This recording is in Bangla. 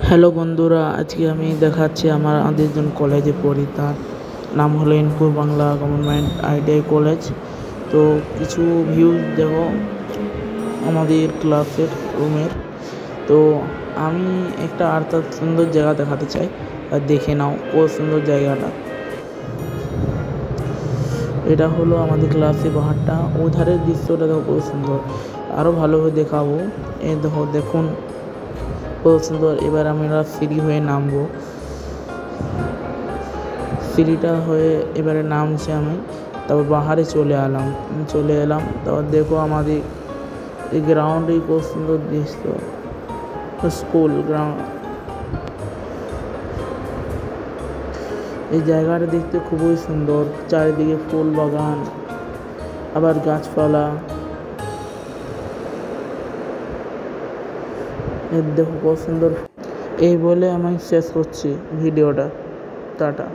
হ্যালো বন্ধুরা, আজকে আমি দেখাচ্ছি আমাদের একজন কলেজে পড়ি, তার নাম হলো ইনপুর বাংলা গভর্নমেন্ট আইটিআই কলেজ। তো কিছু ভিউজ দেখো আমাদের ক্লাসের রুমের। তো আমি একটা অর্থাৎ সুন্দর জায়গা দেখাতে চাই, আর দেখে নাও কত সুন্দর জায়গাটা। এটা হলো আমাদের ক্লাসের বাহারটা, ওধারের দৃশ্যটা দেখো কত সুন্দর। আরও ভালোভাবে দেখাবো, এই দেখো, দেখুন কত সুন্দর। এবার আমরা সিঁড়ি হয়ে নামবো, সিঁড়িটা হয়ে এবারে নামছি আমি, তারপর বাহারে চলে এলাম। তারপর দেখো আমাদের এই গ্রাউন্ডে কত সুন্দর দৃশ্য, স্কুল গ্রাউন্ড। এই জায়গাটা দেখতে খুবই সুন্দর, চারিদিকে ফুল বাগান, আবার গাছপালা। দেখো কত সুন্দর। এই বলে আমি শেষ করছি ভিডিওটা। টাটা।